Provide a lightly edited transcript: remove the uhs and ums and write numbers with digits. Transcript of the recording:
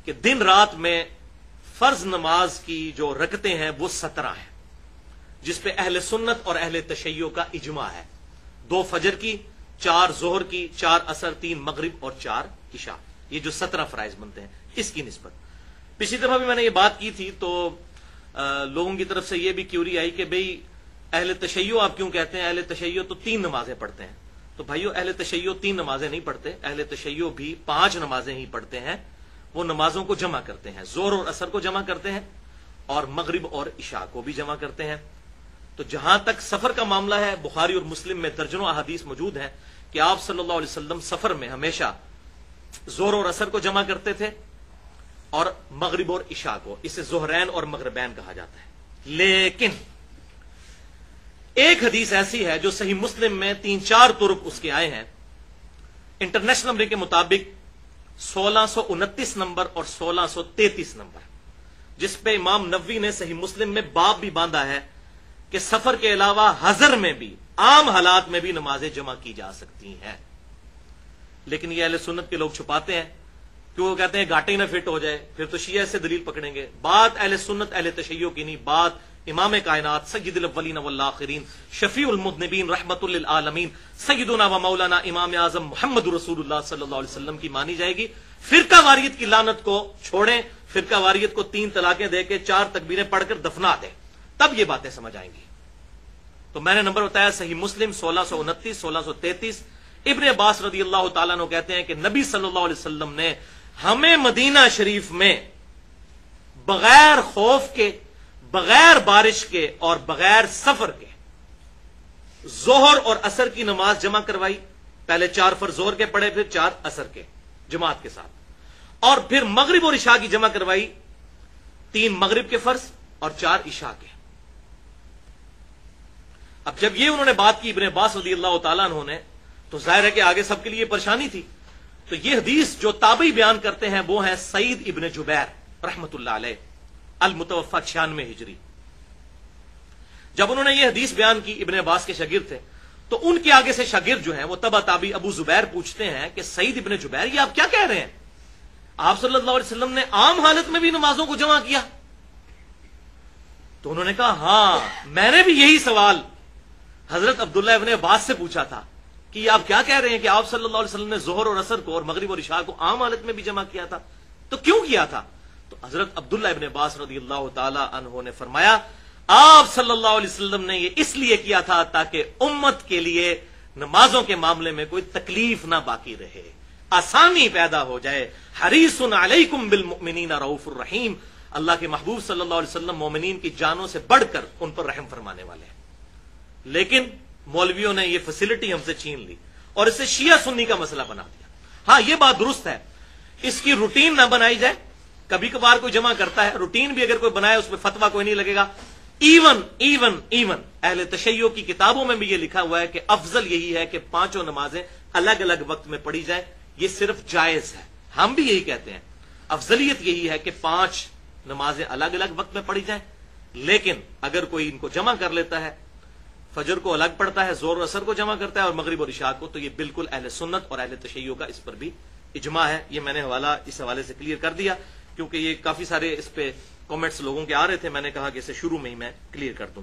کہ دن رات میں فرض نماز کی جو رکعتیں ہیں وہ 17 ہیں، جس پہ اہل سنت اور اہل تشیع کا اجماع ہے۔ 2 فجر کی، 4 ظہر کی، 4 عصر، 3 مغرب اور 4 عشاء، یہ جو 17 فرائض بنتے ہیں اس کی نسبت۔ پچھلی دفعہ بھی میں نے یہ بات کی تھی تو لوگوں کی طرف سے یہ بھی کیوری آئی کہ بھئی اہل تشیع آپ کیوں کہتے ہیں؟ اہل تشیع تو 3 نمازیں پڑھتے ہیں۔ تو بھائیو، اہل تشیع 3 نمازیں نہیں پڑھتے، اہل تشیع بھی 5 نمازیں ہی پڑھتے ہیں۔ وہ نمازوں کو جمع کرتے ہیں، ظہر اور عصر کو جمع کرتے ہیں اور مغرب اور عشاء کو بھی جمع کرتے ہیں۔ تو جہاں تک سفر کا معاملہ ہے، بخاری اور مسلم میں درجنوں احادیث موجود ہیں کہ آپ صلی اللہ علیہ وسلم سفر میں ہمیشہ ظہر اور عصر کو جمع کرتے تھے اور مغرب اور عشاء کو، اسے ظہرین اور مغربین کہا جاتا ہے۔ لیکن ایک حدیث ایسی ہے جو صحیح مسلم میں 3-4 طرق اس کے آئے ہیں، انٹرنیشنل نمبر کے مطابق 1629 نمبر اور 1633 نمبر، جس پہ امام نووی نے صحیح مسلم میں باب بھی باندھا ہے کہ سفر کے علاوہ حضر میں بھی، عام حالات میں بھی نمازیں جمع کی جا سکتی ہیں۔ لیکن یہ اہل سنت کے لوگ چھپاتے ہیں کہ وہ کہتے ہیں گھاٹے نہ فٹ ہو جائے، پھر تو شیعہ سے دلیل پکڑیں گے۔ بات اہل سنت اہل تشیع کی نہیں، بات امام کائنات سید الاولین والآخرین شفیع المذنبین رحمت للعالمین سیدنا و مولانا امام اعظم محمد رسول اللہ صلی اللہ علیہ وسلم کی مانی جائے گی۔ فرقہ واریت کی لعنت کو چھوڑیں، فرقہ واریت کو 3 طلاقیں دے کے 4 تکبیریں پڑھ کر دفنا دیں، تب یہ باتیں سمجھ آئیں گی۔ تو میں نے نمبر بتایا صحیح مسلم 1629 1633۔ ابن عباس رضی اللہ تعالیٰ عنہ کہتے ہیں کہ نبی صلی اللہ علیہ وسلم نے ہمیں مدینہ شریف میں بغیر خوف کے، بغیر بارش کے اور بغیر سفر کے ظہر اور عصر کی نماز جمع کروائی۔ پہلے 4 فرض ظہر کے پڑھے، پھر 4 عصر کے جماعت کے ساتھ، اور پھر مغرب اور عشاء کی جمع کروائی، 3 مغرب کے فرض اور 4 عشاء کے۔ اب جب یہ انہوں نے بات کی ابن عباس رضی اللہ تعالیٰ عنہ نے، تو ظاہر ہے کہ آگے سب کے لیے پریشانی تھی۔ تو یہ حدیث جو تابعی بیان کرتے ہیں وہ ہیں سعید ابن جبیر رحمت اللہ علیہ، المتوفی 96 ہجری۔ جب انہوں نے یہ حدیث بیان کی، ابن عباس کے شاگرد تھے، تو ان کے آگے سے شاگرد جو ہیں وہ تبع تابعی ابو زبیر پوچھتے ہیں کہ سعید ابن جبیر، یہ آپ کیا کہہ رہے ہیں؟ آپ صلی اللہ علیہ وسلم نے عام حالت میں بھی نمازوں کو جمع کیا؟ تو انہوں نے کہا ہاں، میں نے بھی یہی سوال حضرت عبداللہ ابن عباس سے پوچھا تھا کہ یہ آپ کیا کہہ رہے ہیں کہ آپ صلی اللہ علیہ وسلم نے ظہر اور عصر کو اور مغرب اور عشاء کو عام حالت میں بھی جمع کیا تھا، تو کیوں کیا تھا؟ تو حضرت عبداللہ ابن عباس رضی اللہ تعالی عنہ نے فرمایا آپ صلی اللہ علیہ وسلم نے یہ اس لیے کیا تھا تاکہ امت کے لیے نمازوں کے معاملے میں کوئی تکلیف نہ باقی رہے، آسانی پیدا ہو جائے۔ حریص علیکم بالمؤمنین رؤوف الرحیم، اللہ کے محبوب صلی اللہ علیہ وسلم مومنین کی جانوں سے بڑھ کر ان پر رحم فرمانے والے ہیں۔ لیکن مولویوں نے یہ فیسلٹی ہم سے چھین لی اور اسے شیعہ سنی کا مسئلہ بنا دیا۔ ہاں، یہ بات درست ہے، اس کی روٹین نہ بنائی جائے۔ کبھی کبھار کوئی جمع کرتا ہے، روٹین بھی اگر کوئی بنائے اس پہ فتویٰ کوئی نہیں لگے گا۔ ایون اہل تشیع کی کتابوں میں بھی یہ لکھا ہوا ہے کہ افضل یہی ہے کہ 5 نمازیں الگ الگ وقت میں پڑھی جائیں، یہ صرف جائز ہے۔ ہم بھی یہی کہتے ہیں، افضلیت یہی ہے کہ 5 نمازیں الگ الگ وقت میں پڑھی جائیں، لیکن اگر کوئی ان کو جمع کر لیتا ہے، فجر کو الگ پڑھتا ہے، ظہر و عصر کو جمع کرتا ہے اور مغرب اور عشاء کو، تو یہ بالکل اہل سنت اور اہل تشیع کا اس پر بھی اجماع ہے۔ یہ میں نے حوالہ اس حوالے سے کلیئر کر دیا کیونکہ یہ کافی سارے اس پہ کامنٹس لوگوں کے آ رہے تھے، میں نے کہا کہ اسے شروع میں ہی میں کلیئر کر دوں۔